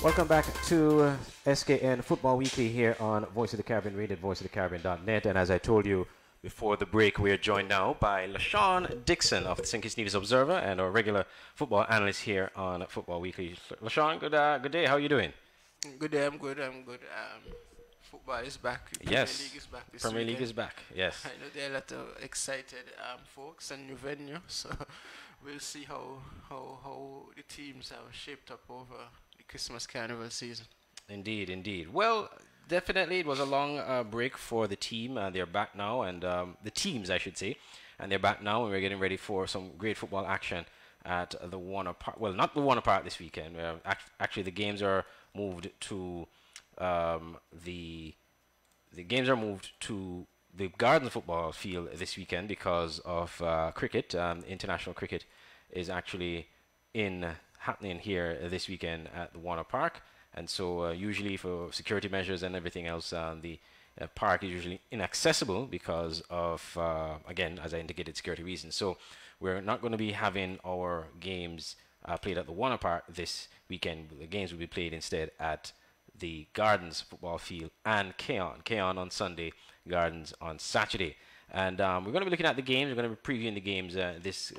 Welcome back to SKN Football Weekly here on Voice of the Caribbean, rated voiceofthecaribbean.net. And as I told you before the break, we are joined now by LaShawn Dixon of the St. Kitts Nevis Observer and our regular football analyst here on Football Weekly. LaShawn, good day. How are you doing? Good day. I'm good. Football is back. Yes. Premier League is back this Premier League weekend. is back. Yes. I know there are a lot of excited folks and new venue, so we'll see how the teams have shaped up over the Christmas Carnival season. Indeed, indeed. Well, definitely it was a long break for the team. They're back now, and the teams, I should say, and they're back now, and we're getting ready for some great football action at the Warner Park. Well, not the Warner Park this weekend. Actually, the games are moved to the games are moved to the Garden football field this weekend because of cricket. International cricket is actually happening here this weekend at the Warner Park. And so usually for security measures and everything else, the park is usually inaccessible because of, again, as I indicated, security reasons. So we're not going to be having our games played at the Warner Park this weekend. The games will be played instead at the Gardens football field and Keon on Sunday, Gardens on Saturday. And we're going to be looking at the games. We're going to be previewing the games this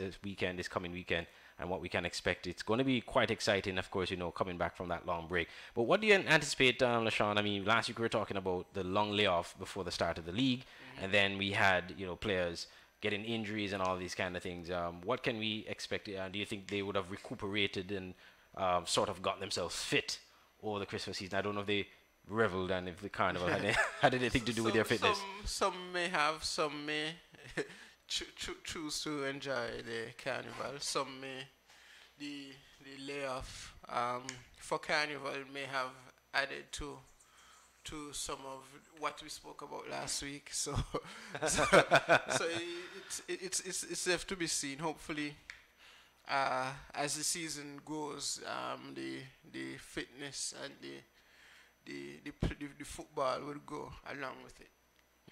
coming weekend, and what we can expect. It's going to be quite exciting, of course, coming back from that long break. But what do you anticipate, LaShawn? I mean, last week we were talking about the long layoff before the start of the league, and then we had, players getting injuries and all these kind of things. What can we expect? Do you think they would have recuperated and sort of got themselves fit over the Christmas season? I don't know if they reveled and if the carnival had anything to do with their fitness. Some may have, some may choose to enjoy the carnival. Some may the layoff for carnival may have added to some of what we spoke about last week. So it's left to be seen. Hopefully, as the season goes, the fitness and the football will go along with it.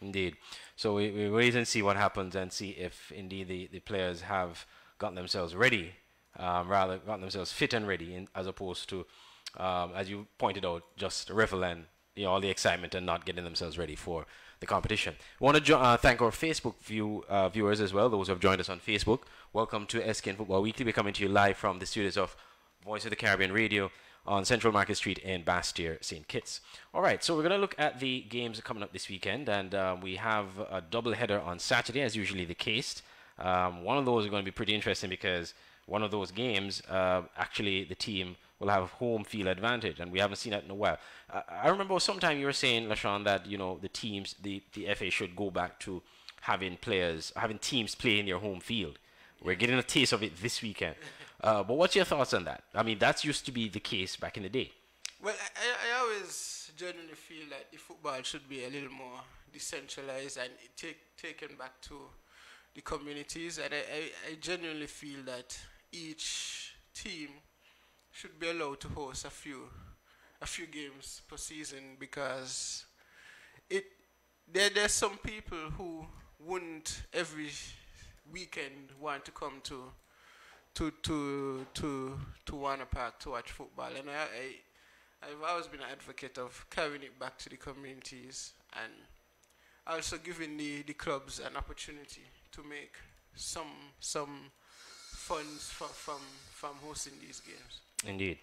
Indeed. So we wait and see what happens and see if indeed the players have gotten themselves ready, rather gotten themselves fit and ready, as opposed to, as you pointed out, just revel and all the excitement and not getting themselves ready for the competition. We want to thank our Facebook viewers as well, those who have joined us on Facebook. Welcome to SKN Football Weekly. We're coming to you live from the studios of Voice of the Caribbean Radio on Central Market Street in Bastyr, St. Kitts. All right, so we're going to look at the games coming up this weekend, and we have a double header on Saturday, as usually the case. One of those is going to be pretty interesting because one of those games, actually, the team will have home field advantage, and we haven't seen that in a while. I remember sometime you were saying, LaShawn, that the teams, the FA should go back to having teams play in their home field. We're getting a taste of it this weekend. But what's your thoughts on that? I mean, that used to be the case back in the day. Well, I always genuinely feel that the football should be a little more decentralized and taken back to the communities. And I genuinely feel that each team should be allowed to host a few games per season, because there's some people who wouldn't every weekend want to come to Warner Park to watch football, and I've always been an advocate of carrying it back to the communities and also giving the clubs an opportunity to make some funds from hosting these games. Indeed.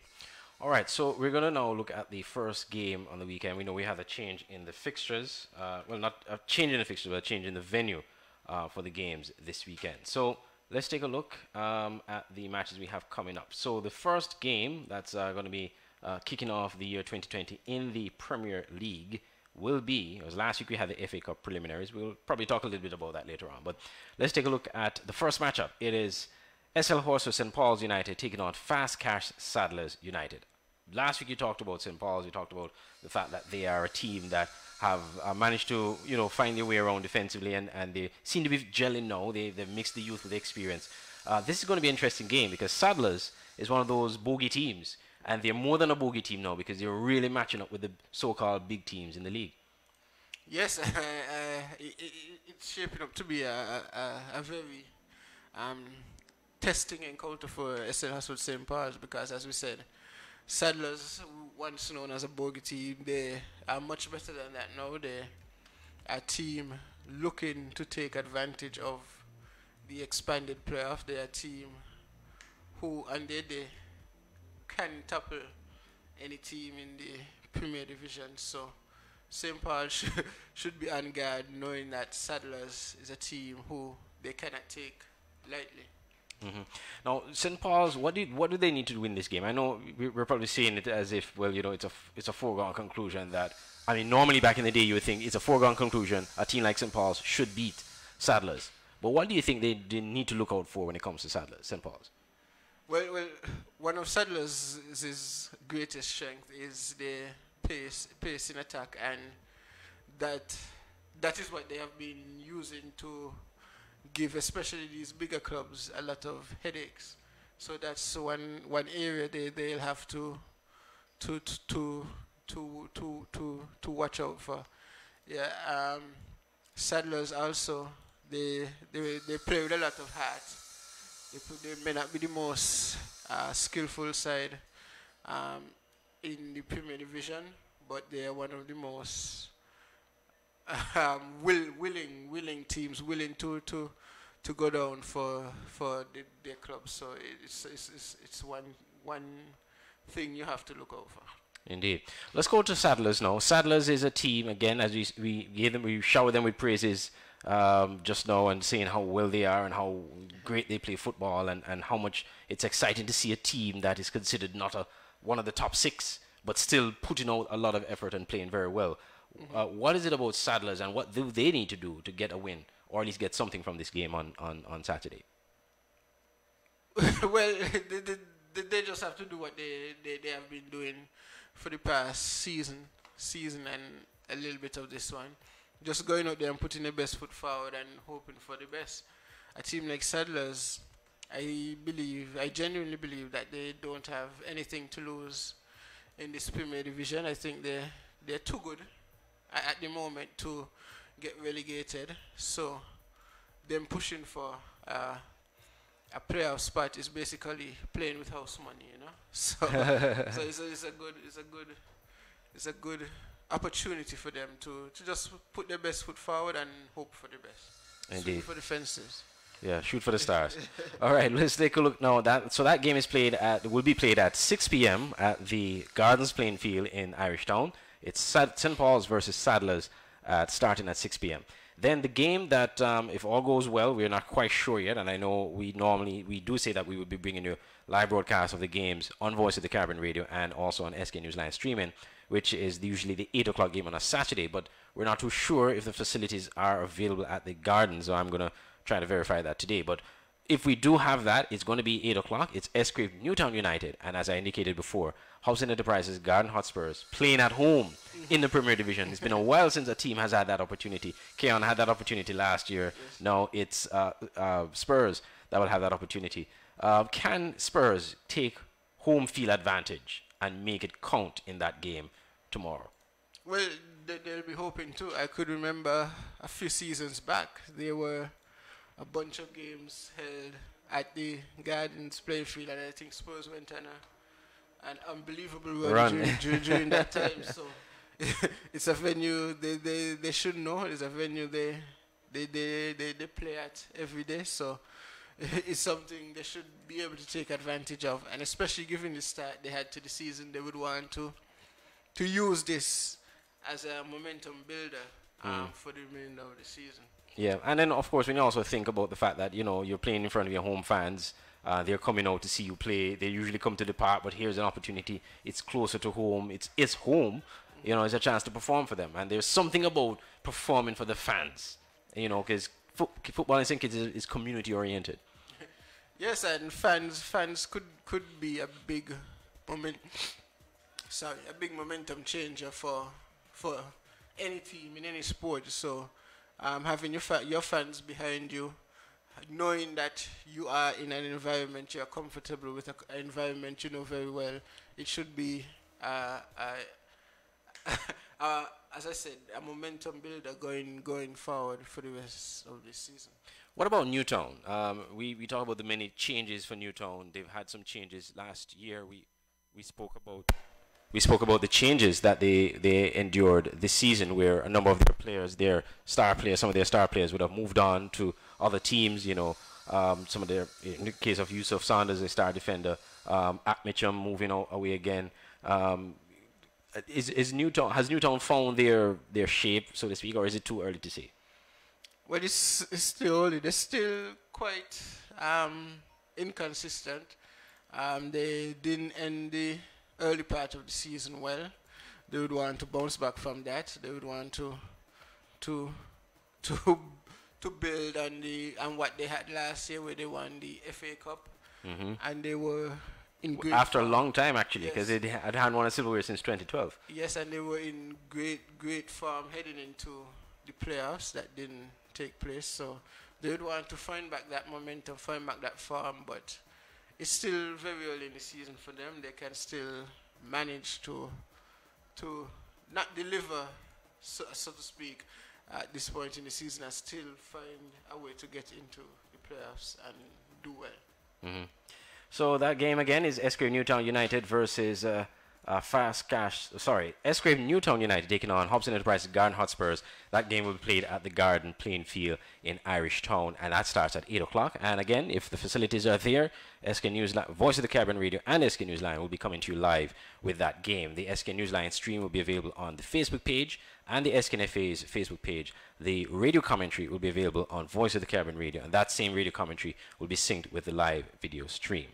All right, so we're going to now look at the first game on the weekend. We know we have a change in the fixtures. Well, not a change in the fixtures, but a change in the venue for the games this weekend. So let's take a look at the matches we have coming up. So the first game that's going to be kicking off the year 2020 in the Premier League will be, as last week we had the FA Cup preliminaries. We'll probably talk a little bit about that later on. But let's take a look at the first matchup. It is SL Horse of St. Paul's United taking on Fast Cash Saddlers United. Last week you talked about St. Paul's. You talked about the fact that they are a team that have managed to, find their way around defensively, and they seem to be gelling now. They've mixed the youth with the experience. This is going to be an interesting game because Saddlers is one of those bogey teams, and they're more than a bogey team now because they're really matching up with the so-called big teams in the league. Yes, it's shaping up to be a very testing encounter for SL Hustle St. Paul's, because, as we said, Saddlers, once known as a bogey team, they are much better than that now. They are a team looking to take advantage of the expanded playoff. They are a team who, and they can topple any team in the Premier Division. So St. Paul should be on guard, knowing that Saddlers is a team who they cannot take lightly. Now, St. Paul's, what do they need to do in this game? I know we're probably saying it as if, well, it's a foregone conclusion that, I mean, normally back in the day you would think it's a foregone conclusion a team like St. Paul's should beat Saddlers. But what do you think they need to look out for when it comes to St. Paul's? Well, one of Saddlers' greatest strength is the pace in attack, and that is what they have been using to give, especially these bigger clubs, a lot of headaches. So that's one area they'll have to to to to watch out for. Yeah, Saddlers also they play with a lot of heart. They may not be the most skillful side um, in the Premier Division, but they are one of the most willing teams, willing to go down for their club. So it's one thing you have to look out for. Indeed. Let's go to Saddlers now. Saddlers is a team, again, as we shower them with praises just now and saying how well they are and how great they play football and how much it's exciting to see a team that is considered not one of the top six, but still putting out a lot of effort and playing very well. What is it about Saddlers and what do they need to do to get a win or at least get something from this game on Saturday? Well, they just have to do what they have been doing for the past season and a little bit of this one. Just going out there and putting the best foot forward and hoping for the best. A team like Saddlers, I genuinely believe that they don't have anything to lose in this Premier Division. I think they're too good at the moment to get relegated. So them pushing for a playoff spot is basically playing with house money, you know. So it's a good opportunity for them to just put their best foot forward and hope for the best. Indeed. Shoot for the fences. Yeah, shoot for the stars. All right, let's take a look now. That game will be played at 6 p.m. at the Gardens playing field in Irish Town. It's St. Paul's versus Saddlers starting at 6 p.m. Then the game that, if all goes well, we're not quite sure yet, and I know we do say that we would be bringing you live broadcast of the games on Voice of the Caribbean Radio and also on SKN News Line streaming, which is usually the 8 o'clock game on a Saturday, but we're not too sure if the facilities are available at the Gardens, so I'm going to try to verify that today. But if we do have that, it's going to be 8 o'clock. It's Escrave Newtown United, and as I indicated before, Housing Enterprises Garden Hotspurs playing at home in the Premier Division. It's been a while since a team has had that opportunity. Keon had that opportunity last year. Yes. Now it's Spurs that will have that opportunity. Can Spurs take home field advantage and make it count in that game tomorrow? Well, they'll be hoping to. I could remember a few seasons back, there were a bunch of games held at the Gardens playing field, and I think Spurs went on an unbelievable run during that time. So it's a venue they should know. It's a venue they play at every day. So it's something they should be able to take advantage of, and especially given the start they had to the season, they would want to use this as a momentum builder for the remainder of the season. Yeah, and then of course when you also think about the fact that you're playing in front of your home fans, they're coming out to see you play. They usually come to the park, but here's an opportunity. It's closer to home. It's home. It's a chance to perform for them, and there's something about performing for the fans. Because football in St. Kitts is community oriented. Yes, and fans could be a big momentum changer for any team in any sport. So having your fans behind you, knowing that you are in an environment you're comfortable with, an environment you know very well, it should be as I said, a momentum builder going forward for the rest of this season. What about Newtown? We talk about the many changes for Newtown. They've had some changes last year. we spoke about we spoke about the changes that they endured this season, where a number of their players, some of their star players, would have moved on to other teams. Some of their, in the case of Yusuf Sanders, a star defender, Mitchum moving away again. Um, has Newtown found their shape, so to speak, or is it too early to say? Well, it's still early. They're still quite inconsistent. They didn't end the early part of the season well. They would want to bounce back from that. They would want to to to build on what they had last year, where they won the FA Cup, and they were in great After a form. long time, actually, Yes. because they hadn't won a silverware since 2012. Yes, and they were in great form heading into the playoffs that didn't take place. So they would want to find back that momentum, find back that form, but it's still very early in the season for them. They can still manage to not deliver, so to speak, at this point in the season, and still find a way to get into the playoffs and do well. So that game again is SK Newtown United versus SK Newtown United taking on Hobson Enterprises Garden Hotspurs. That game will be played at the Garden playing field in Irish Town, and that starts at 8 o'clock. And again, if the facilities are there, SK News Voice of the Caribbean Radio and SK Newsline will be coming to you live with that game. The SK Newsline stream will be available on the Facebook page and the SKNFA's Facebook page. The radio commentary will be available on Voice of the Caribbean Radio, and that same radio commentary will be synced with the live video stream.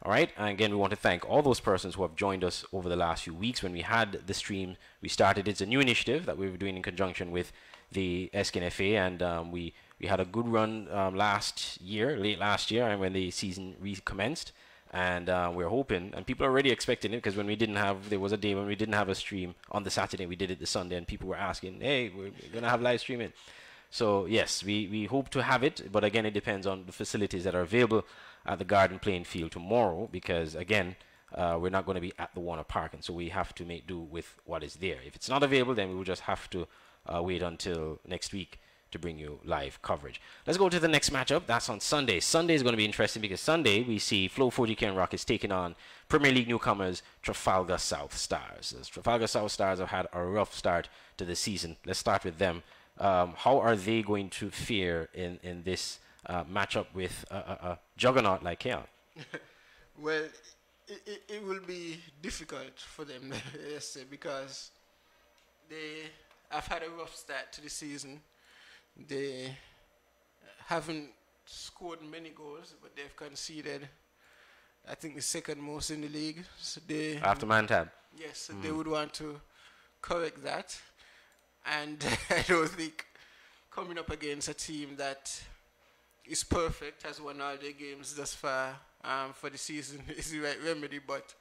All right, and again, we want to thank all those persons who have joined us over the last few weeks. When we had the stream, we started. It's a new initiative that we were doing in conjunction with the SKNFA, and we had a good run late last year, and when the season recommenced. And we're hoping, and people are already expecting it, because there was a day when we didn't have a stream on the Saturday, we did it the Sunday, and people were asking, hey, we're going to have live streaming. So yes, we hope to have it, but again, it depends on the facilities that are available at the Garden playing field tomorrow, because again, we're not going to be at the Warner Park, and so we have to make do with what is there. If it's not available, then we will just have to wait until next week to bring you live coverage. Let's go to the next matchup. That's on Sunday. Sunday is going to be interesting, because Sunday we see Flow 40K Rockets taking on Premier League newcomers Trafalgar South Stars. The Trafalgar South Stars have had a rough start to the season. Let's start with them. How are they going to fare in this matchup with a juggernaut like Keon? Well, it will be difficult for them, yes, because they have had a rough start to the season. They haven't scored many goals, but they've conceded, I think, the second most in the league. So After Mantab? Yes, they would want to correct that. And I don't think coming up against a team that is perfect, has won all their games thus far for the season, is the right remedy, but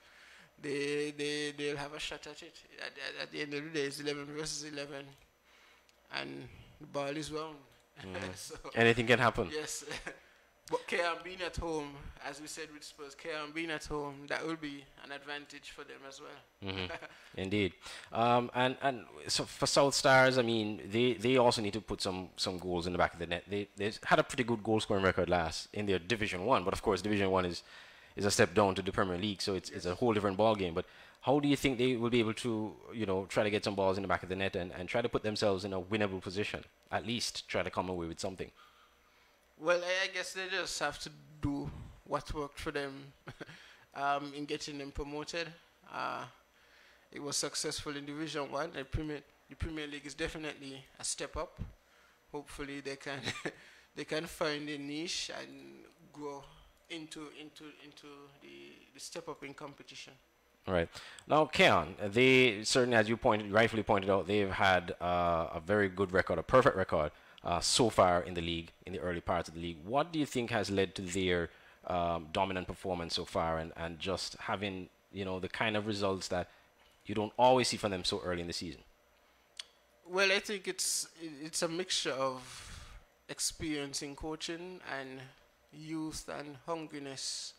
they'll have a shot at it. At the end of the day, it's 11 versus 11, and the ball is round. So, anything can happen. yes. But KM being at home, as we said with Spurs, KM being at home, that will be an advantage for them as well. Indeed. And so for South Stars, I mean, they also need to put some goals in the back of the net. They had a pretty good goal scoring record last in their Division 1, but of course Division 1 is a step down to the Premier League, so it's a whole different ball game. But how do you think they will be able to, try to get some balls in the back of the net and try to put themselves in a winnable position? At least try to come away with something. Well, I guess they just have to do what worked for them in getting them promoted. It was successful in Division 1. The Premier League is definitely a step up. Hopefully they can they can find a niche and grow into the step up in competition. Right. Now, Keon, they certainly, as you rightfully pointed out, they've had a very good record, a perfect record so far in the league, in the early parts of the league. What do you think has led to their dominant performance so far, and just having, the kind of results that you don't always see from them so early in the season? Well, I think it's a mixture of experience in coaching and youth and hungriness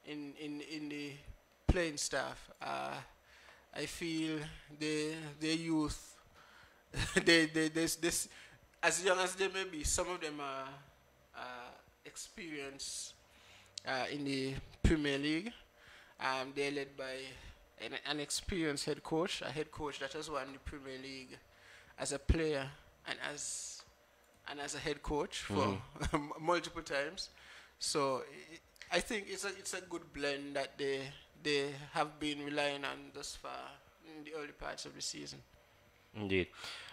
in the playing staff. I feel their youth, this as young as they may be, some of them are experienced in the Premier League, They're led by an experienced head coach, a head coach that has won the Premier League as a player and as a head coach for multiple times. So I think it's a good blend that they have been relying on thus far in the early parts of the season. Indeed.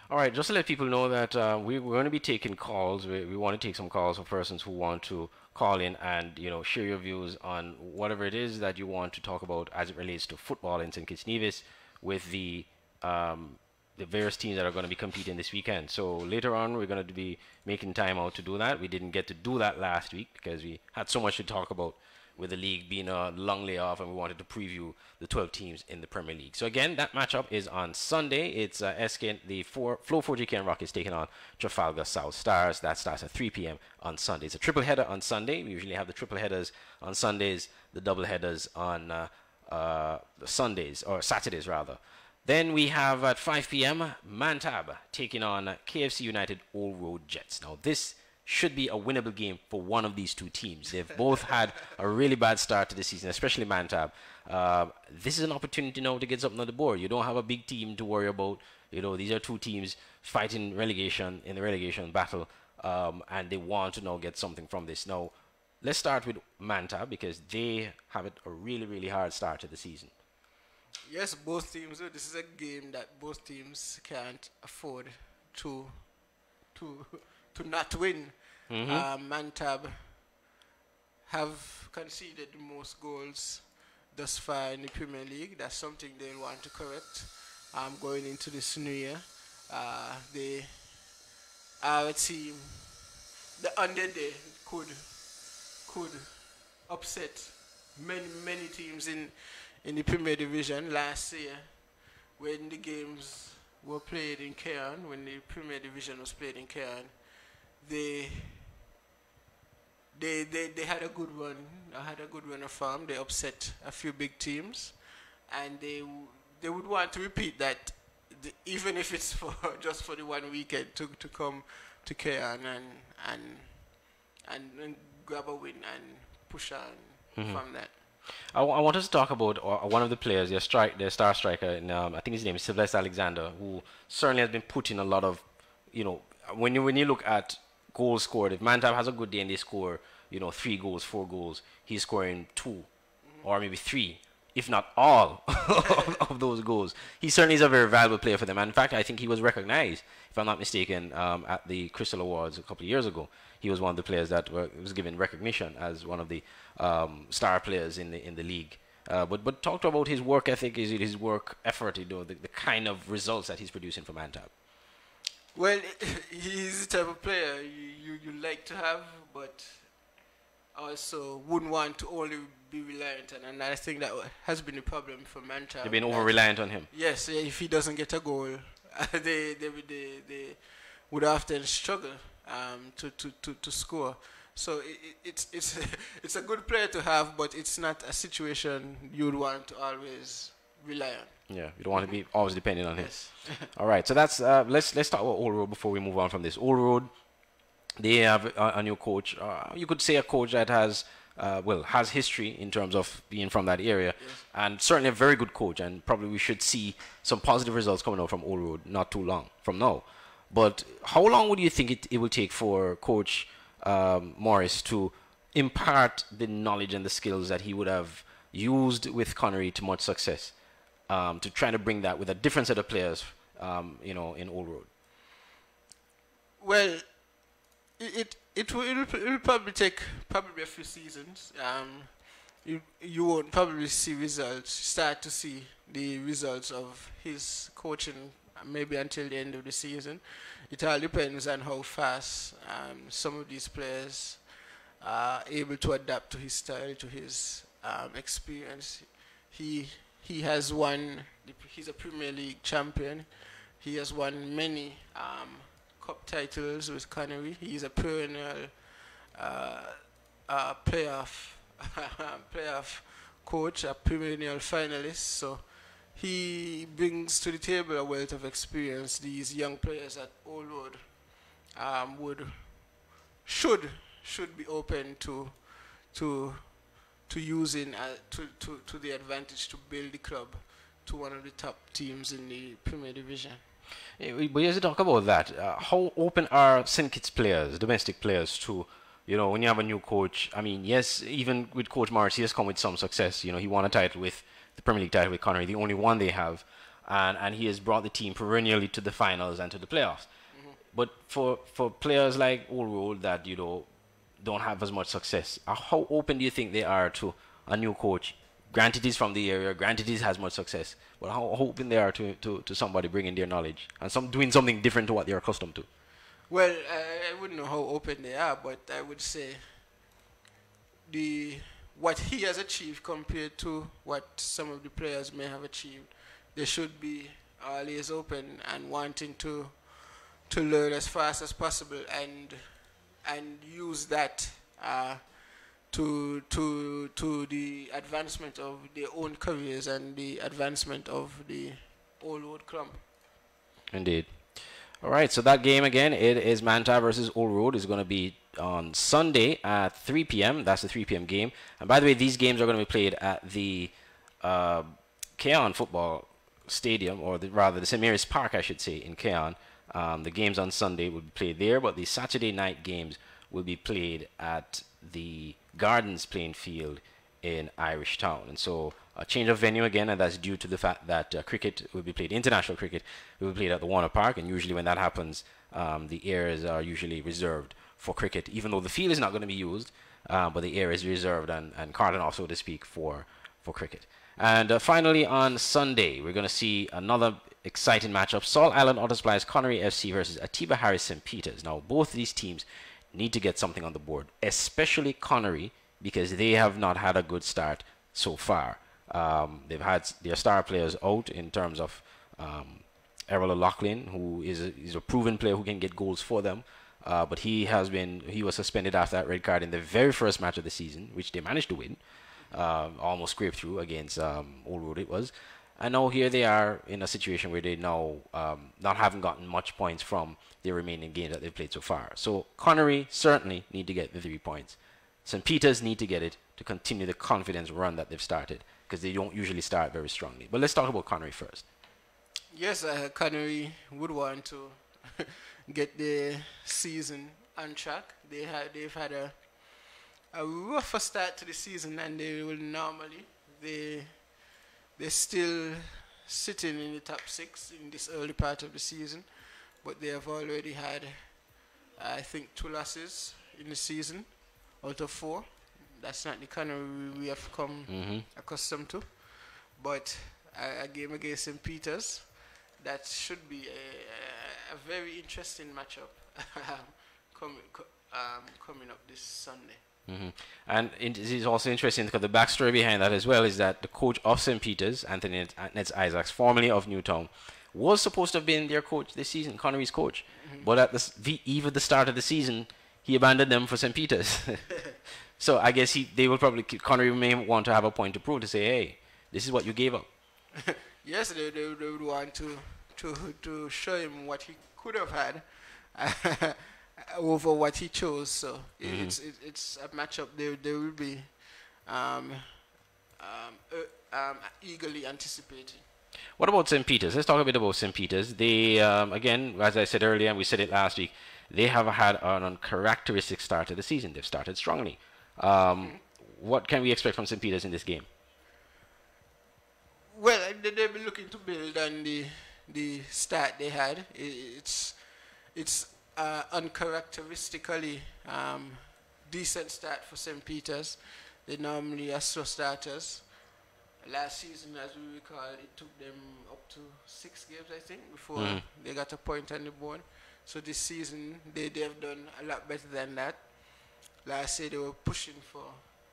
All right, just to let people know that we're going to be taking calls. We want to take some calls for persons who want to call in and share your views on whatever it is that you want to talk about as it relates to football in St. Kitts Nevis with the various teams that are going to be competing this weekend. So later on, we're going to be making time out to do that. We didn't get to do that last week because we had so much to talk about with the league being a long layoff, and we wanted to preview the 12 teams in the Premier League. So again, that matchup is on Sunday. It's SKN, the Flow 4GKN Rockets taking on Trafalgar South Stars. That starts at 3 p.m. on Sunday. It's a triple header on Sunday. We usually have the triple headers on Sundays, the double headers on Sundays, or Saturdays rather. Then we have at 5 p.m. Mantab taking on KFC United Old Road Jets. Now this should be a winnable game for one of these two teams. They've both had a really bad start to the season, especially Mantab. This is an opportunity now to get something on the board. You don't have a big team to worry about. These are two teams fighting relegation in the relegation battle, and they want to now get something from this. Now, let's start with Mantab because they have a really, really hard start to the season. Yes, both teams. This is a game that both teams can't afford to not win. Mantab have conceded the most goals thus far in the Premier League. That's something they want to correct going into this new year. They are a team that on their day could upset many teams in the Premier Division last year when the games were played in Cairn, when the Premier Division was played in Cairn. They had a good run. Had a good run of form. They upset a few big teams, and they would want to repeat that, even if it's just for the one weekend to come to Cairn and grab a win and push on from that. I want us to talk about one of the players, their star striker, and I think his name is Sylvester Alexander, who certainly has been put in a lot of, when you look at goals scored, if Mantab has a good day and they score, 3 goals, 4 goals, he's scoring 2 or maybe 3, if not all of those goals. He certainly is a very valuable player for them. And in fact, I think he was recognized, if I'm not mistaken, at the Crystal Awards a couple of years ago. He was one of the players that was given recognition as one of the star players in the league. But talk to about his work ethic, his work effort, the kind of results that he's producing for Mantab. Well, he's the type of player you like to have, but also wouldn't want to only be reliant on. And I think that has been the problem for Mantab. They've been over-reliant on him. Yes, if he doesn't get a goal, they would often struggle to score. So it's a good player to have, but it's not a situation you'd want to always rely on. Yeah, you don't want to be always depending on him. Yes. All right, so that's let's talk about Old Road before we move on from this. Old Road, they have a new coach. You could say a coach that has history in terms of being from that area, yes, and certainly a very good coach. And probably we should see some positive results coming out from Old Road not too long from now. But how long would you think it will take for Coach Morris to impart the knowledge and the skills that he would have used with Connery to much success, to try to bring that with a different set of players, in Old Road? Well, it will probably take a few seasons. You won't probably start to see the results of his coaching maybe until the end of the season. It all depends on how fast some of these players are able to adapt to his style, to his experience. He has won. He's a Premier League champion. He has won many cup titles with Connery. He's a perennial playoff coach, a perennial finalist. So he brings to the table a wealth of experience. These young players at Old Road should be open to to using to the advantage to build the club to one of the top teams in the Premier Division. But as you talk about that, how open are St. Kitts players, domestic players, to, when you have a new coach? I mean, yes, even with Coach Morris, he has come with some success. He won a title with the Premier League title with Connery, the only one they have, and he has brought the team perennially to the finals and to the playoffs. But for players like Old Road that, don't have as much success, how open do you think they are to a new coach? Granted, he's from the area, granted, he has much success, but how open they are to somebody bringing their knowledge and doing something different to what they're accustomed to? Well, I wouldn't know how open they are, but I would say what he has achieved compared to what some of the players may have achieved, they should be always open and wanting to learn as fast as possible and use that to the advancement of their own careers and the advancement of the Old Road club. Indeed. All right, so that game again, it is Manta versus Old Road. Is going to be on Sunday at 3 p.m. That's the 3 p.m. game. And by the way, these games are going to be played at the SKN Football Stadium, or rather the St. Mary's Park, I should say, in SKN. The games on Sunday will be played there, but the Saturday night games will be played at the Gardens playing field in Irish Town. And so a change of venue again, and that's due to the fact that cricket will be played, international cricket will be played at the Warner Park, and usually when that happens, the areas are usually reserved for cricket, even though the field is not going to be used, but the area is reserved and carted off, so to speak, for cricket. And finally on Sunday, we're going to see another exciting matchup, Salt Island Auto Supplies Connery FC versus Atiba Harris St. Peters. Now, both these teams need to get something on the board, especially Connery, because they have not had a good start so far. They've had their star players out in terms of Errol O'Loughlin, who is a proven player who can get goals for them. But he was suspended after that red card in the very first match of the season, which they managed to win. Almost scraped through against Old Road it was. And now here they are in a situation where they now not haven't gotten much points from their remaining games that they've played so far. So Connery certainly need to get the 3 points. St. Peters need to get it to continue the confidence run that they've started, because they don't usually start very strongly. But let's talk about Connery first. Yes, Connery would want to get the season on track. They've had a rougher start to the season than they will normally. They're still sitting in the top 6 in this early part of the season, but they have already had, I think, 2 losses in the season out of 4. That's not the Connery we have come accustomed to. But a game against St. Peters, that should be a very interesting matchup coming up this Sunday. And it is also interesting because the backstory behind that as well is that the coach of St. Peters, Anthony Nets Isaacs, formerly of Newtown, was supposed to have been their coach this season, Connery's coach. But at the eve of the start of the season, he abandoned them for St. Peters. So I guess Connery may want to have a point to prove, to say, hey, this is what you gave up. Yes, they would want to show him what he could have had over what he chose. So it's a matchup they will be eagerly anticipating. What about St. Peters? Let's talk a bit about St. Peters. They, again, as I said earlier, and we said it last week, they have had an uncharacteristic start to the season. They've started strongly. What can we expect from St. Peters in this game? Well, they've been looking to build on the start they had. It's uncharacteristically decent start for St. Peters. They normally are slow starters. Last season, as we recall, it took them up to 6 games, I think, before they got a point on the board. So this season, they have done a lot better than that. Last year, they were pushing for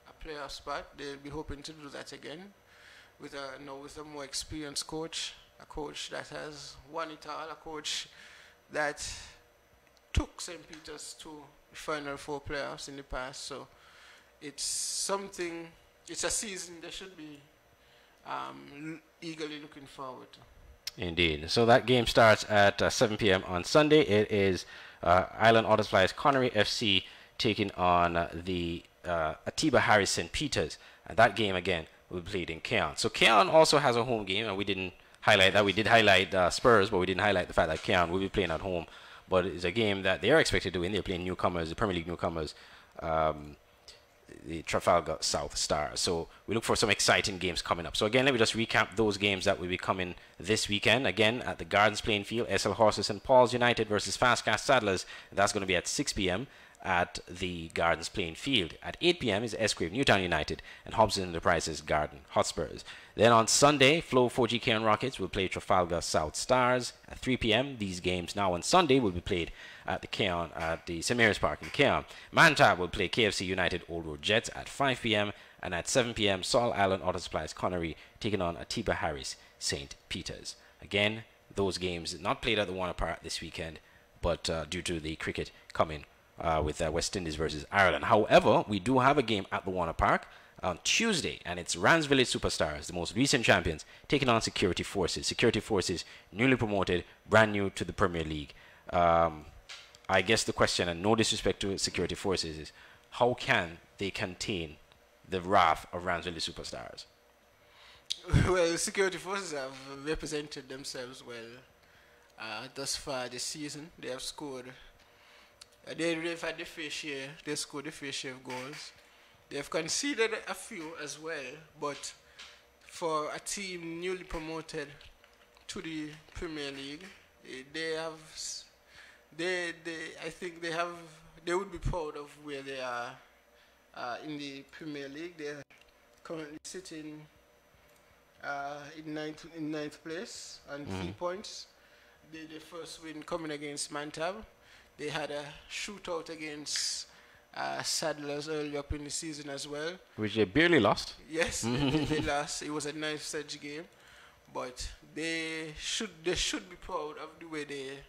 a playoff spot. They'll be hoping to do that again with a more experienced coach, a coach that has won it all, a coach that took St. Peters to the Final Four playoffs in the past. So it's a season they should be eagerly looking forward to. Indeed. So that game starts at 7 p.m. on Sunday. It is Island Auto Supplies Connery FC taking on the Atiba Harris St. Peters. And that game, again, will be played in Keon. So Keon also has a home game, and we didn't highlight that. We did highlight Spurs, but we didn't highlight the fact that Keon will be playing at home. But it's a game that they are expected to win. They're playing newcomers, the Premier League newcomers, the Trafalgar South Stars. So we look for some exciting games coming up. So again, let me just recap those games that will be coming this weekend. Again, at the Gardens playing field, SL Horses and Paul's United versus Fastcast Saddlers. That's going to be at 6 p.m. at the Gardens playing field. At 8 p.m. is Esquire Newtown United and Hobson Enterprises Garden Hotspurs. Then on Sunday, Flow 4G Cairn Rockets will play Trafalgar South Stars at 3 p.m. These games now on Sunday will be played at the Keon, at the St. Mary's Park in Keon. Mantab will play KFC United Old Road Jets at 5 p.m. and at 7 p.m. Saul Island Auto Supplies Connery taking on Atiba Harris St. Peter's. Again, those games not played at the Warner Park this weekend, but due to the cricket coming with West Indies versus Ireland. However, we do have a game at the Warner Park on Tuesday, and it's Rams Village Superstars, the most recent champions, taking on Security Forces. Security Forces, newly promoted, brand new to the Premier League. I guess the question, and no disrespect to Security Forces, is how can they contain the wrath of Rams Village Superstars? Well, Security Forces have represented themselves well thus far this season. They have scored. They've had the fair share. They scored the fair share of goals. They've conceded a few as well, but for a team newly promoted to the Premier League, I think they would be proud of where they are in the Premier League. They're currently sitting in ninth place on 3 points. The first win coming against Mantab. They had a shootout against Saddlers early up in the season as well, which they barely lost. Yes, they lost. It was a nice edge game, but they should be proud of the way they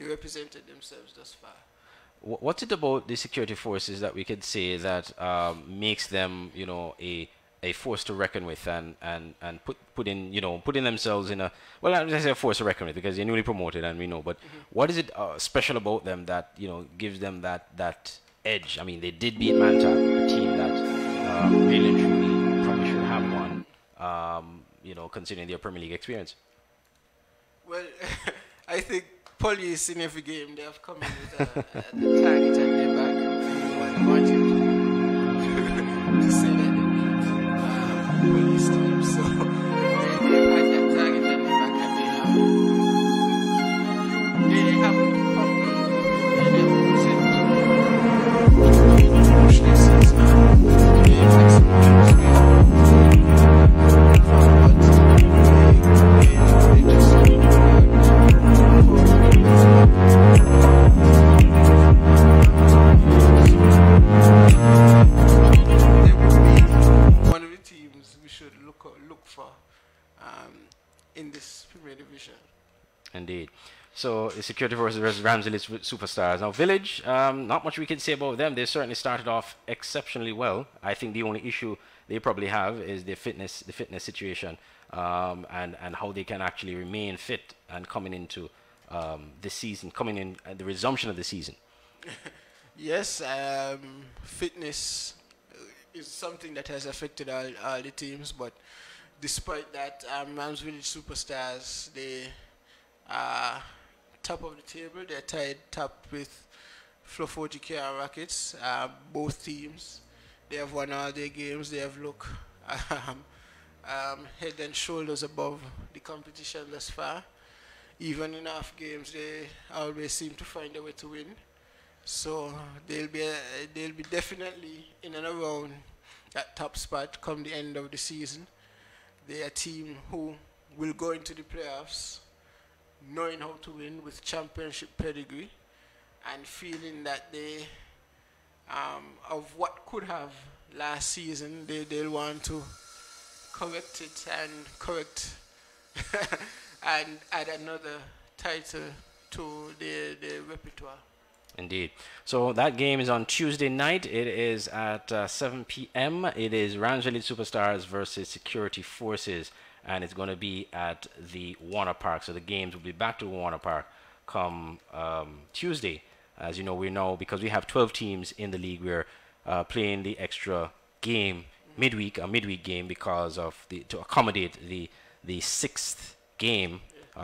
represented themselves thus far. What's it about the Security Forces that we could say that makes them, a force to reckon with, and putting themselves in a, well, I'm just say a force to reckon with because they're newly promoted and we know, but what is it special about them that gives them that edge? I mean, they did beat Mantab, a team that really and truly probably should have won, considering their Premier League experience. Well, I think police in every game they have come in with a target at their back. I want you to say that they beat police team, so they've had that target at their back and they haven't come in and push their season. They have some in this Premier Division. Indeed. So the Security Forces versus Rams Village Superstars. Now Village, not much we can say about them. They certainly started off exceptionally well. I think the only issue they probably have is the fitness situation, and how they can actually remain fit and coming into this season, coming in at the resumption of the season. Yes, fitness is something that has affected all the teams, but despite that, Rams Village Superstars, they are top of the table. They're tied top with Flow 4G Cairn Rockets. Both teams, they have won all their games. They have looked head and shoulders above the competition thus far. Even in half games, they always seem to find a way to win. So they'll be definitely in and around that top spot come the end of the season. They're a team who will go into the playoffs knowing how to win with championship pedigree and feeling that they, of what could have last season, they'll want to correct it and correct and add another title to their repertoire. Indeed. So that game is on Tuesday night. It is at 7 p.m. It is Rams Village Superstars versus Security Forces, and it's going to be at the Warner Park. So the games will be back to Warner Park come Tuesday. As you know, because we have 12 teams in the league, we're playing the extra game midweek game because of to accommodate the sixth game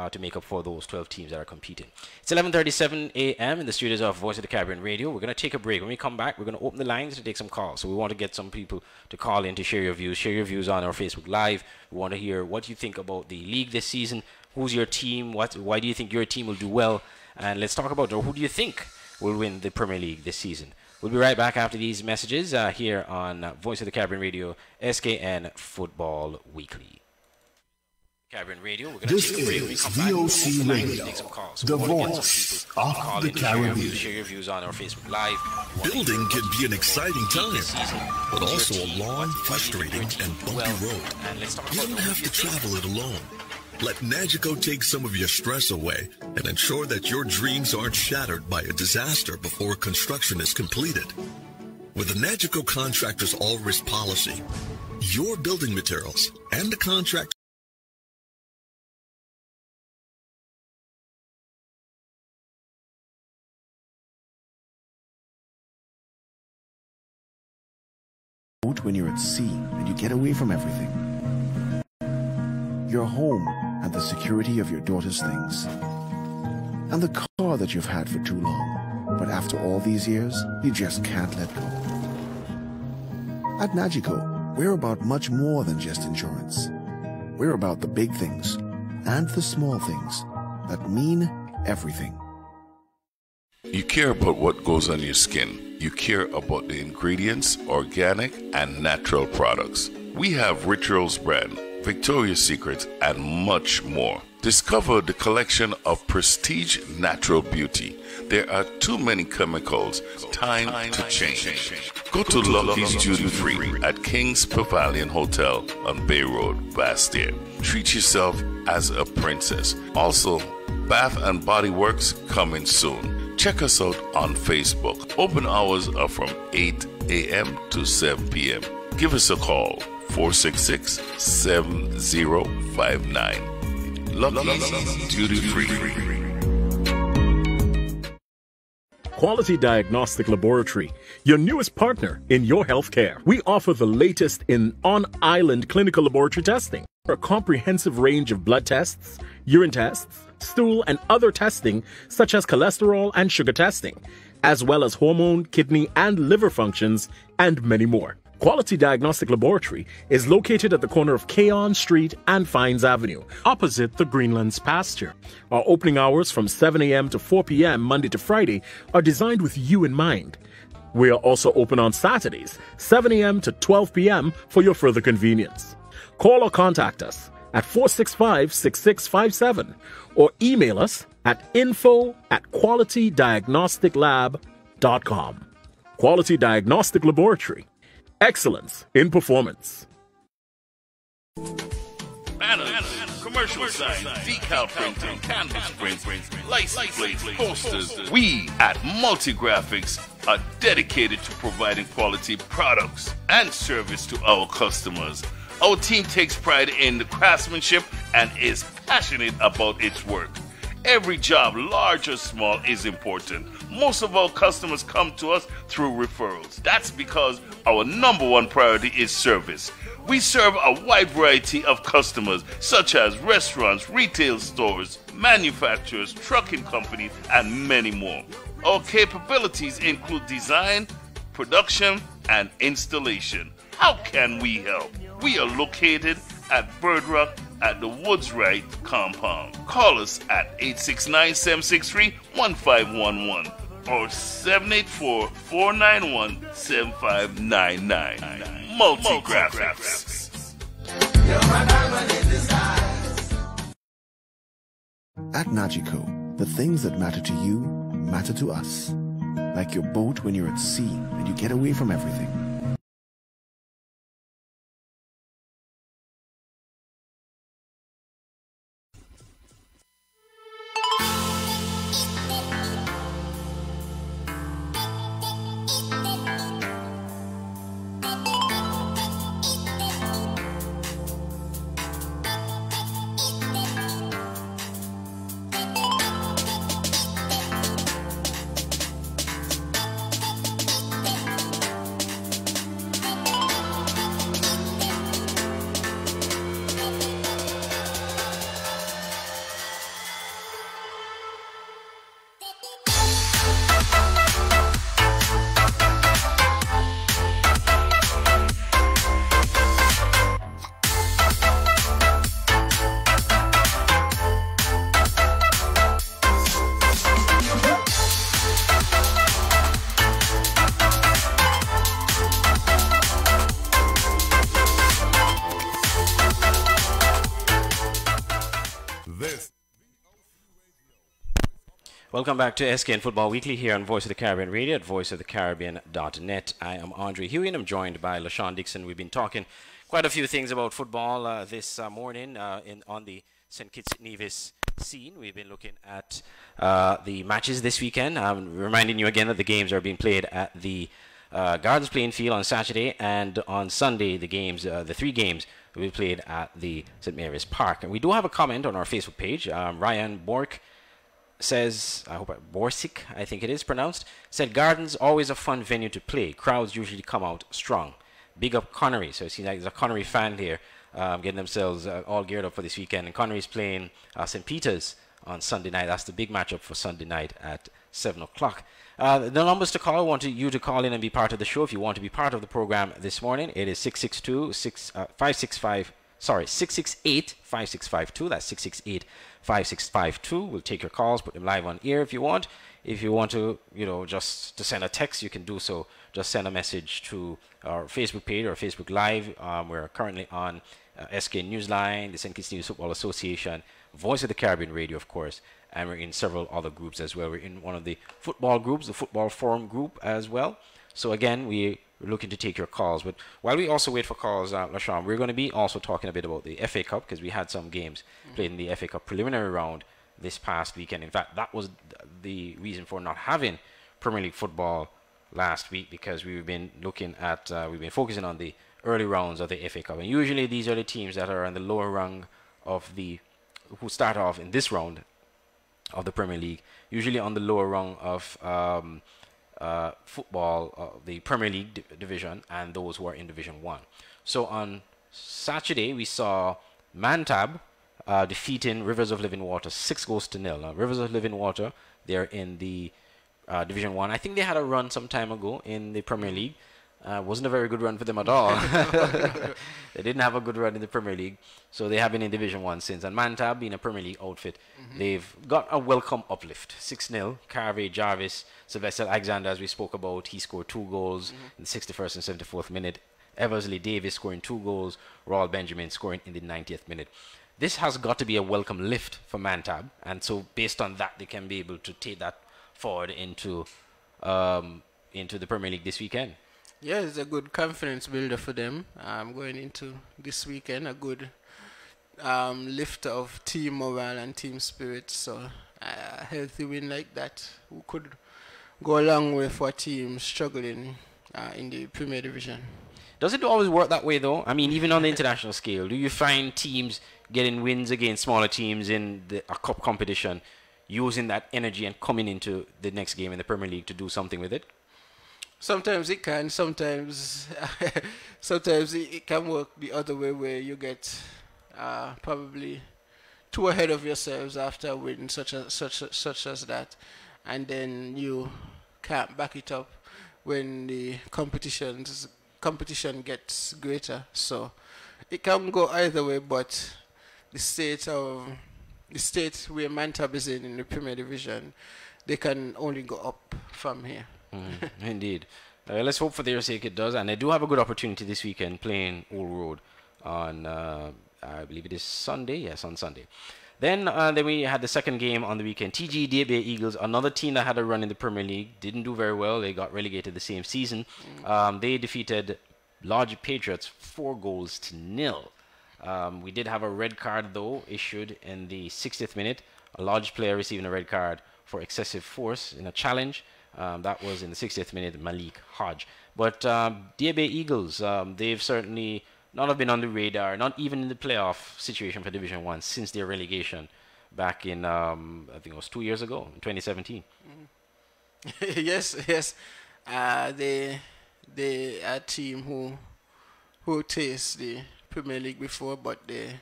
to make up for those 12 teams that are competing. It's 11:37 a.m. in the studios of Voice of the Caribbean Radio. We're going to take a break. When we come back, we're going to open the lines to take some calls. So we want to get some people to call in to share your views. Share your views on our Facebook Live. We want to hear what you think about the league this season. Who's your team? Why do you think your team will do well? And let's talk about who do you think will win the Premier League this season. We'll be right back after these messages here on Voice of the Caribbean Radio, SKN Football Weekly. Caribbean Radio. We're going to take a break. When we come back, VOC Radio, the voice of the Caribbean. Share your views on our Facebook Live. Building can be an exciting time, but also a long, frustrating, and bumpy road. You don't have to travel it alone. Let Nagico take some of your stress away and ensure that your dreams aren't shattered by a disaster before construction is completed. With the Nagico Contractors All-Risk Policy, your building materials and the contract when you're at sea and you get away from everything. Your home and the security of your daughter's things. And the car that you've had for too long. But after all these years, you just can't let go. At Nagico, we're about much more than just insurance. We're about the big things and the small things that mean everything. You care about what goes on your skin. You care about the ingredients, organic and natural products. We have Rituals brand, Victoria's Secret, and much more. Discover the collection of prestige natural beauty. There are too many chemicals. Time to change. Go to Lucky's Duty Free at King's Pavilion Hotel on Bay Road, Bastia. Treat yourself as a princess. Also, Bath and Body Works coming soon. Check us out on Facebook. Open hours are from 8 a.m. to 7 p.m. Give us a call, 466-7059. Lucky's Duty Free. Quality Diagnostic Laboratory, your newest partner in your healthcare. We offer the latest in on-island clinical laboratory testing. A comprehensive range of blood tests, urine tests, stool and other testing such as cholesterol and sugar testing, as well as hormone, kidney and liver functions, and many more. Quality Diagnostic Laboratory is located at the corner of Keon Street and Fines Avenue, opposite the Greenlands pasture. Our opening hours from 7 a.m. to 4 p.m. Monday to Friday are designed with you in mind. We are also open on Saturdays, 7 a.m. to 12 p.m. for your further convenience. Call or contact us at 465-6657 or email us at info@qualitydiagnosticlab.com. Quality Diagnostic Laboratory. Excellence in performance. Banners, commercial signs, decal printing, canvas printing, license plates, posters. We at Multigraphics are dedicated to providing quality products and service to our customers. Our team takes pride in the craftsmanship and is passionate about its work. Every job, large or small, is important. Most of our customers come to us through referrals. That's because our number one priority is service. We serve a wide variety of customers, such as restaurants, retail stores, manufacturers, trucking companies, and many more. Our capabilities include design, production, and installation. How can we help? We are located at Bird Rock at the Woods Right compound. Call us at 869-763-1511 or 784-491-7599. Multigraphics. At Nagico, the things that matter to you matter to us. Like your boat when you're at sea and you get away from everything. Welcome back to SKN Football Weekly here on Voice of the Caribbean Radio at voiceofthecaribbean.net. I am Andre Huey and I'm joined by LaShawn Dixon. We've been talking quite a few things about football this morning on the St. Kitts Nevis scene. We've been looking at the matches this weekend. I'm reminding you again that the games are being played at the Gardens playing field on Saturday, and on Sunday the three games will be played at the St. Mary's Park. And we do have a comment on our Facebook page. Ryan Bork says, Borsik, I think it is pronounced, said Gardens always a fun venue to play. Crowds usually come out strong. Big up Connery. So it seems like there's a Connery fan here getting themselves all geared up for this weekend. And Connery's playing St. Peter's on Sunday night. That's the big matchup for Sunday night at 7 o'clock. The numbers to call, I want you to call in and be part of the show if you want to be part of the program this morning. It is 668-5652. That's 668-5652. We'll take your calls, put them live on air if you want. If you want to, just to send a text, you can do so. Just send a message to our Facebook page or Facebook Live. We're currently on SK Newsline, the St. Kitts Nevis Football Association, Voice of the Caribbean Radio, of course, and we're in several other groups as well. We're in one of the football groups, the Football Forum group as well. So again, we're looking to take your calls. But while we also wait for calls, LaShawn, we're going to be also talking a bit about the FA Cup, because we had some games played in the FA Cup preliminary round this past weekend. In fact, that was the reason for not having Premier League football last week, because we've been looking at, we've been focusing on the early rounds of the FA Cup. And usually these are the teams that are in the lower rung of who start off in this round of the Premier League, usually on the lower rung of football, the Premier League division, and those who are in Division 1. So on Saturday, we saw Mantab defeating Rivers of Living Water 6-0. Now, Rivers of Living Water, they're in the Division 1. I think they had a run some time ago in the Premier League. Wasn't a very good run for them at all. They didn't have a good run in the Premier League, so they have been in Division 1 since. And Mantab, being a Premier League outfit, they've got a welcome uplift. 6-0. Carvey Jarvis, Sylvester Alexander, as we spoke about, he scored 2 goals in the 61st and 74th minute. Eversley Davis scoring 2 goals. Raul Benjamin scoring in the 90th minute. This has got to be a welcome lift for Mantab, and so based on that, they can be able to take that forward into the Premier League this weekend. Yeah, it's a good confidence builder for them. Going into this weekend, a good lift of team morale and team spirit. So a healthy win like that could go a long way for a team struggling in the Premier Division. Does it always work that way, though? I mean, even on the international scale, do you find teams getting wins against smaller teams in a cup competition, using that energy and coming into the next game in the Premier League to do something with it? Sometimes it can, sometimes it can work the other way, where you get probably too ahead of yourselves after a win such as that, and then you can't back it up when the competition gets greater. So it can go either way, but the state where Mantab is in the Premier Division, they can only go up from here. Indeed. Let's hope for their sake it does. And they do have a good opportunity this weekend playing Old Road on, I believe it is Sunday. Yes, on Sunday. Then we had the second game on the weekend. TG Bay Eagles, another team that had a run in the Premier League, didn't do very well. They got relegated the same season. They defeated Lodge Patriots 4-0. We did have a red card, though, issued in the 60th minute. A Lodge player receiving a red card for excessive force in a challenge. That was in the 60th minute, Malik Hodge. But Bay Eagles, they've certainly not have been on the radar, not even in the playoff situation for Division 1 since their relegation back in, I think it was 2 years ago, in 2017. Yes. They are a team who tasted the Premier League before, but they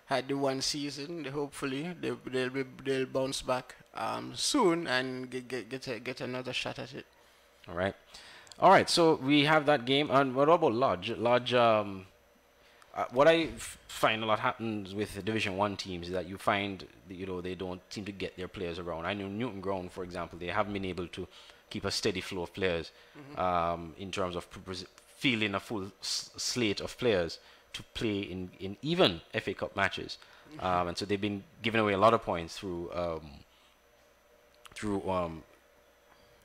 had the one season. Hopefully they'll bounce back soon and get another shot at it. All right. So we have that game. And what about Lodge? Lodge. What I find a lot happens with Division 1 teams is that you find that, they don't seem to get their players around. I know Newton Ground, for example, they haven't been able to keep a steady flow of players in terms of fielding a full slate of players to play in even FA Cup matches. And so they've been giving away a lot of points through through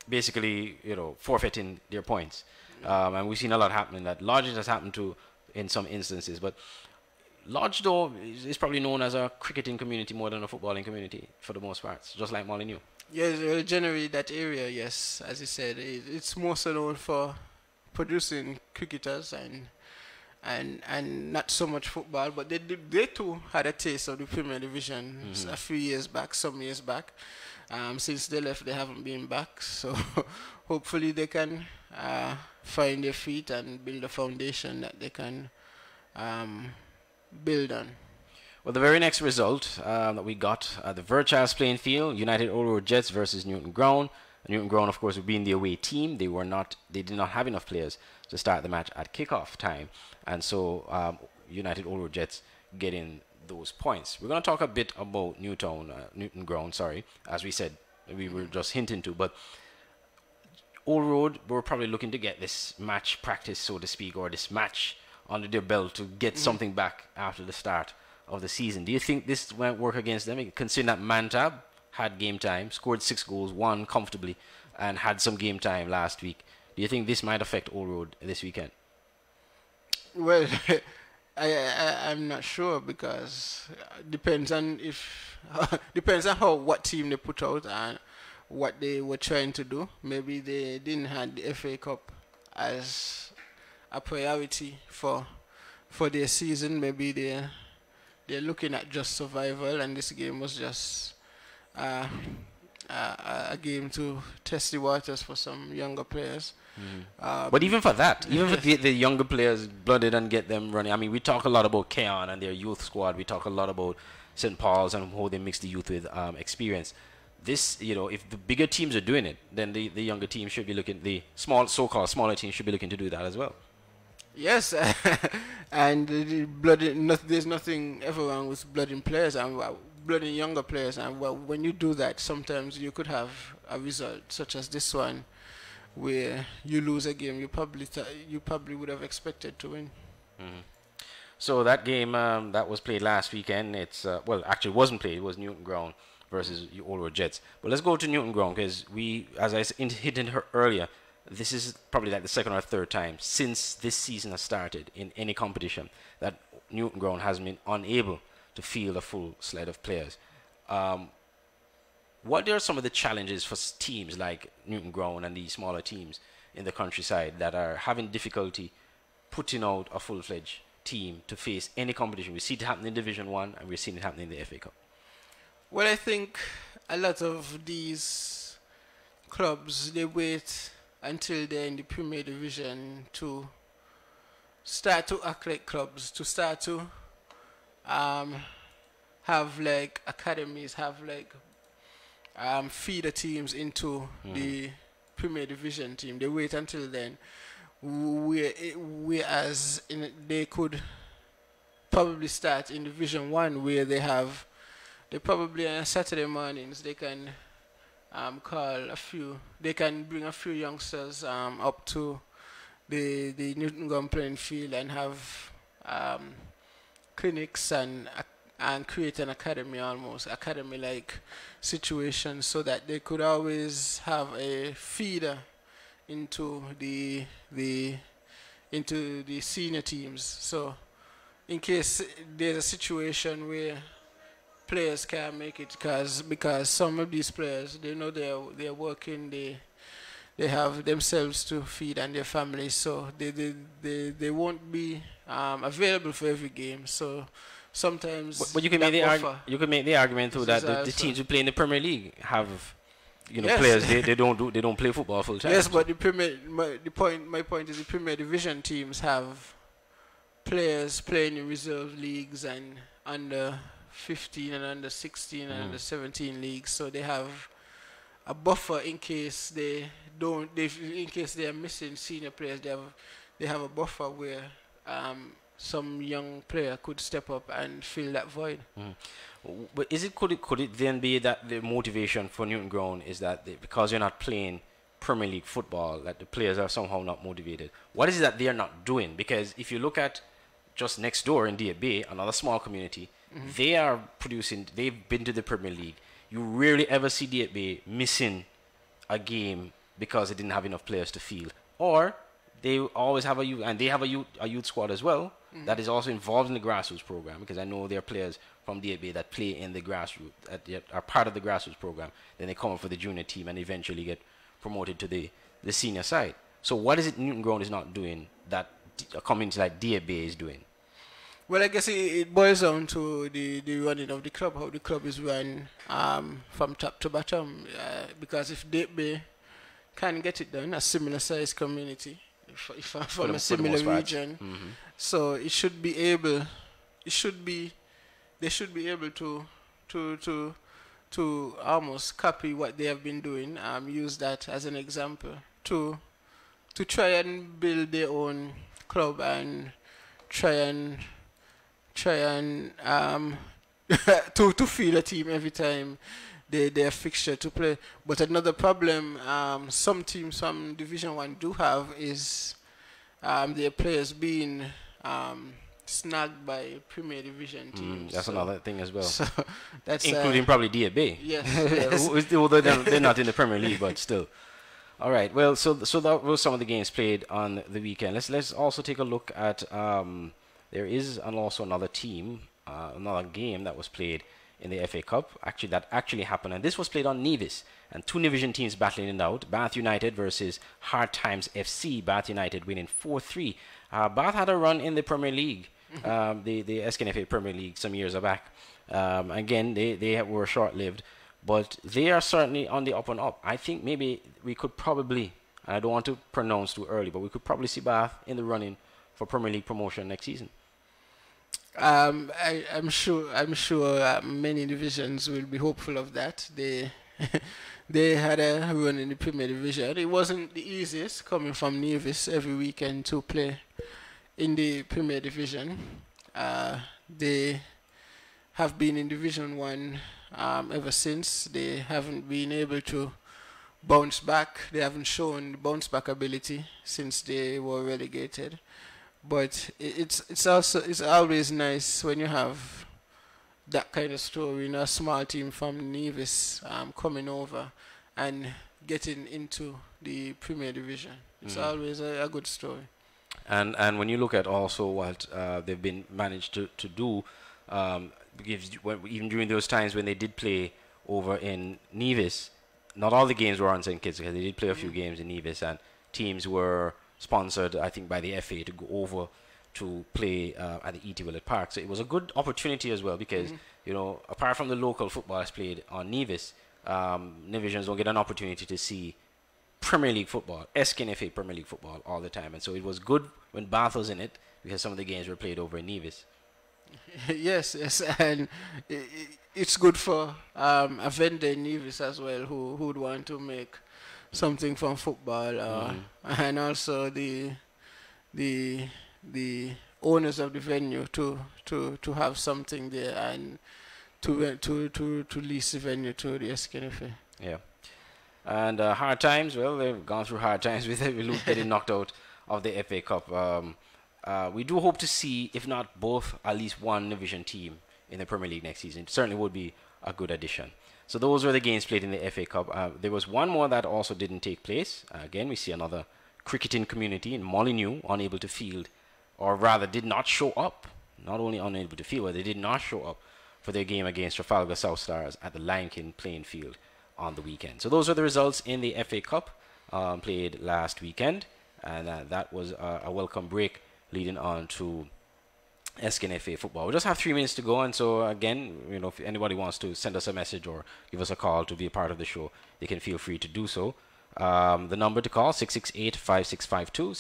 basically, forfeiting their points. And we've seen a lot happening that Lodge has happened to in some instances. But Lodge, though, is probably known as a cricketing community more than a footballing community for the most part, just like Molyneux. Yes, generally that area, yes, as you said, it's more so known for producing cricketers and not so much football, but they too had a taste of the Premier Division a few years back, some years back. Since they left, they haven't been back, so hopefully they can find their feet and build a foundation that they can build on. Well, the very next result that we got at the Virchas playing field, United Old Road Jets versus Newton Ground. Newton Ground, of course, would be in the away team. They did not have enough players to start the match at kickoff time, and so United Old Road Jets getting those points. We're going to talk a bit about Newton Ground, as we said, we were just hinting to, but Old Road were probably looking to get this match practice, so to speak, or this match under their belt to get something back after the start of the season. Do you think this won't work against them, considering that Mantab had game time, scored 6 goals, won comfortably, and had some game time last week? Do you think this might affect Old Road this weekend? Well, I'm not sure, because depends on what team they put out and what they were trying to do. Maybe they didn't have the FA Cup as a priority for their season. Maybe they're looking at just survival, and this game was just a game to test the waters for some younger players. But even for that, even for the younger players, blooded and get them running. I mean, we talk a lot about Keon and their youth squad. We talk a lot about St. Paul's and how they mix the youth with experience. This, if the bigger teams are doing it, then the younger teams should be looking, the so-called smaller teams should be looking to do that as well. Yes, and there's nothing ever wrong with blooding players and blooding younger players. And when you do that, sometimes you could have a result such as this one, where you lose a game you probably would have expected to win. So that game that was played last weekend, actually wasn't played. It was Newton Ground versus Old Road Jets. But let's go to Newton Ground, because as I hinted earlier, this is probably like the second or third time since this season has started in any competition that Newton Ground has been unable to field a full slate of players. What are some of the challenges for teams like Newton Ground and the smaller teams in the countryside that are having difficulty putting out a full-fledged team to face any competition? We see it happen in Division 1 and we're seeing it happening in the FA Cup. Well, I think a lot of these clubs, they wait until they're in the Premier Division to start to act like clubs, to start to have like academies, have like feeder teams into the Premier Division team. They wait until then. Whereas they could probably start in Division 1, where they probably on Saturday mornings they can they can bring a few youngsters up to the Newton Ground playing field and have clinics and create an academy-like situation, so that they could always have a feeder into the senior teams. So in case there's a situation where players can't make it, because some of these players, they know they're working, they have themselves to feed and their families, so they won't be available for every game. So sometimes, but you can make the argument too that the teams who play in the Premier League have yes. players they don't play football full time. Yes, but my point is the Premier Division teams have players playing in reserve leagues and under 15 and under 16 and under 17 leagues, so they have a buffer in case they are missing senior players. They have a buffer where some young player could step up and fill that void. But could it then be that the motivation for Newton Ground is that because you're not playing Premier League football, that the players are somehow not motivated? What is it that they are not doing? Because if you look at just next door in Deer Bay, another small community, they are producing. They've been to the Premier League. you rarely ever see DFB missing a game because they didn't have enough players to field, or they always have a youth, and they have a youth squad as well that is also involved in the grassroots program, because I know there are players from DFB that play in the grassroots, that are part of the grassroots program. Then they come up for the junior team and eventually get promoted to the senior side. So what is it Newton Ground is not doing that a community like DFB is doing? Well, I guess it boils down to the running of the club, how the club is run from top to bottom. Because if DFB can get it done, a similar size community, if from a similar region, so it should be able, they should be able to almost copy what they have been doing, use that as an example to try and build their own club and try and to field a team every time they are fixture to play. But another problem some teams from Division 1 do have is their players being snagged by Premier Division teams. That's another thing as well. So that's including probably DFB. Yes. Although they're not in the Premier League, but still. All right. Well, so that was some of the games played on the weekend. Let's also take a look at there is also another team, another game that was played in the FA Cup. That actually happened, and this was played on Nevis, and two Division teams battling it out. Bath United versus Hard Times FC. Bath United winning 4-3. Bath had a run in the Premier League, the SKN Premier League some years back. Again, they were short-lived, but they are certainly on the up and up. I think maybe we could probably, I don't want to pronounce too early, but we could probably see Bath in the running for Premier League promotion next season. I'm sure many divisions will be hopeful of that. They they had a run in the Premier Division. It wasn't the easiest coming from Nevis every weekend to play in the Premier Division. They have been in Division 1 ever since. They haven't been able to bounce back. They haven't shown the bounce back ability since they were relegated. But it's always nice when you have that kind of story, a small team from Nevis coming over and getting into the Premier Division. It's always a good story. And when you look at also what they've been managed to do, even during those times when they did play over in Nevis, not all the games were on St. Kitts, because they did play a few games in Nevis, and teams were sponsored, I think, by the FA to go over to play at the E.T. Willett Park. So it was a good opportunity as well, because, apart from the local football that's played on Nevis, Nevisians don't get an opportunity to see Premier League football, SKN Premier League football all the time. And so it was good when Bath was in it, because some of the games were played over in Nevis. Yes, and it's good for a vendor in Nevis as well who would want to make something from football, and also the owners of the venue to have something there and to lease the venue to the SKNFA. Yeah, and hard times. Well, they've gone through hard times with getting knocked out of the FA Cup. We do hope to see, if not both, at least one division team in the Premier League next season. It certainly would be a good addition. So those were the games played in the FA Cup. There was one more that also didn't take place. Again, we see another cricketing community in Molyneux unable to field, or rather did not show up. Not only unable to field, but they did not show up for their game against Trafalgar South Stars at the Lion King playing field on the weekend. So those are the results in the FA Cup played last weekend, and that was a welcome break leading on to SKN football. We just have 3 minutes to go, and so again, if anybody wants to send us a message or give us a call to be a part of the show, they can feel free to do so. The number to call, 668-5652,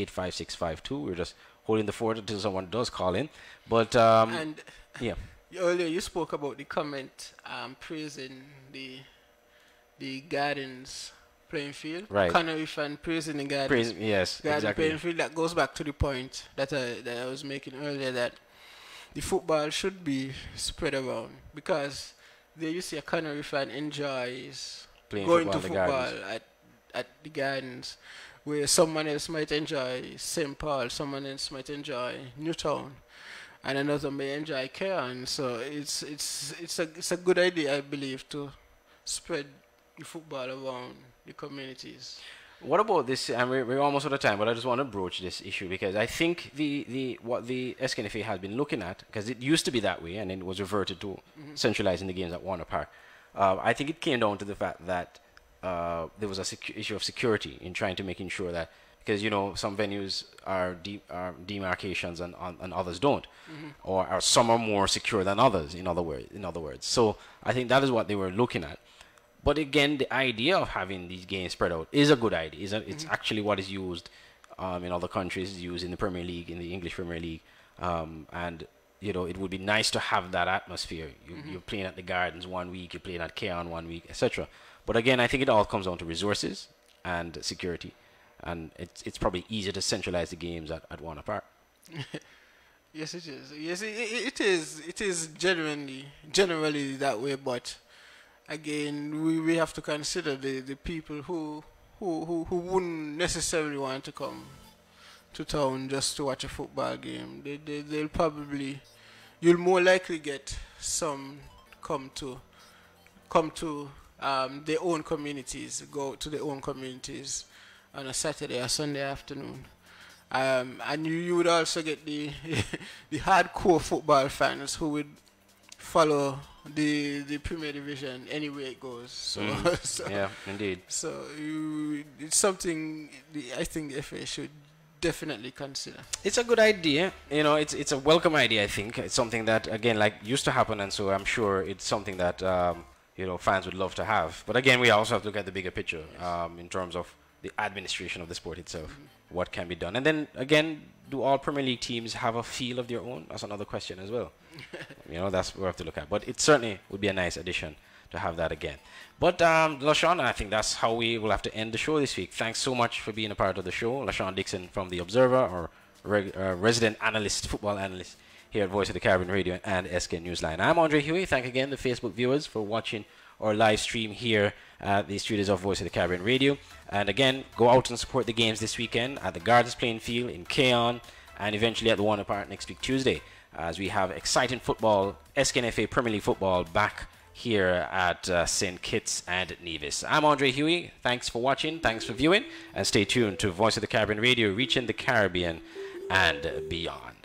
668-5652. We're just holding the fort until someone does call in. But and yeah, earlier you spoke about the comment praising the Gardens playing field, right? Canary fan praising the Gardens. Yes, Garden exactly. playing field. That goes back to the point that I was making earlier, that the football should be spread around, because there you see a Canary fan enjoys playing going football to football at the Gardens, where someone else might enjoy St. Paul, someone else might enjoy Newtown, and another may enjoy Cairn. So it's a good idea, I believe, to spread the football around the communities. What about this? And we're almost out of time, but I just want to broach this issue because I think what the SKNFA has been looking at, because it used to be that way and then it was reverted to centralizing the games at Warner Park. I think it came down to the fact that there was a issue of security in trying to making sure that, because some venues are demarcations and others don't, or some are more secure than others. In other words, so I think that is what they were looking at. But again, the idea of having these games spread out is a good idea. It's actually what is used in other countries, it's used in the Premier League, in the English Premier League, and it would be nice to have that atmosphere. You're playing at the Gardens one week, you're playing at Keon one week, etc. But again, I think it all comes down to resources and security, and it's probably easier to centralize the games at Warner Park. Yes, it is. Yes, it is. It is generally that way, but again, we have to consider the people who wouldn't necessarily want to come to town just to watch a football game. They'll probably, you'll more likely get some come to their own communities, go to their own communities on a Saturday or Sunday afternoon. And you would also get the the hardcore football fans who would follow the Premier Division anywhere it goes. So, yeah, indeed. So it's something I think the FA should definitely consider. It's a good idea. It's a welcome idea. I think it's something that again used to happen, and so I'm sure it's something that fans would love to have. But again, we also have to look at the bigger picture in terms of the administration of the sport itself. What can be done, and then again, do all Premier League teams have a feel of their own? That's another question as well. That's what we have to look at. But it certainly would be a nice addition to have that again. But LaShawn, I think that's how we will have to end the show this week. Thanks so much for being a part of the show, LaShawn Dixon from The Observer, or resident analyst, football analyst here at Voice of the Caribbean Radio and SKN Newsline. I'm Andre Huey. Thank again the Facebook viewers for watching our live stream here at the studios of Voice of the Caribbean Radio. And again, go out and support the games this weekend at the Gardens Playing Field in Keon, and eventually at the Warner Park next week Tuesday, as we have exciting football, SKNFA Premier League football, back here at St. Kitts and Nevis. I'm Andre Huey. Thanks for watching, thanks for viewing, and stay tuned to Voice of the Caribbean Radio, reaching the Caribbean and beyond.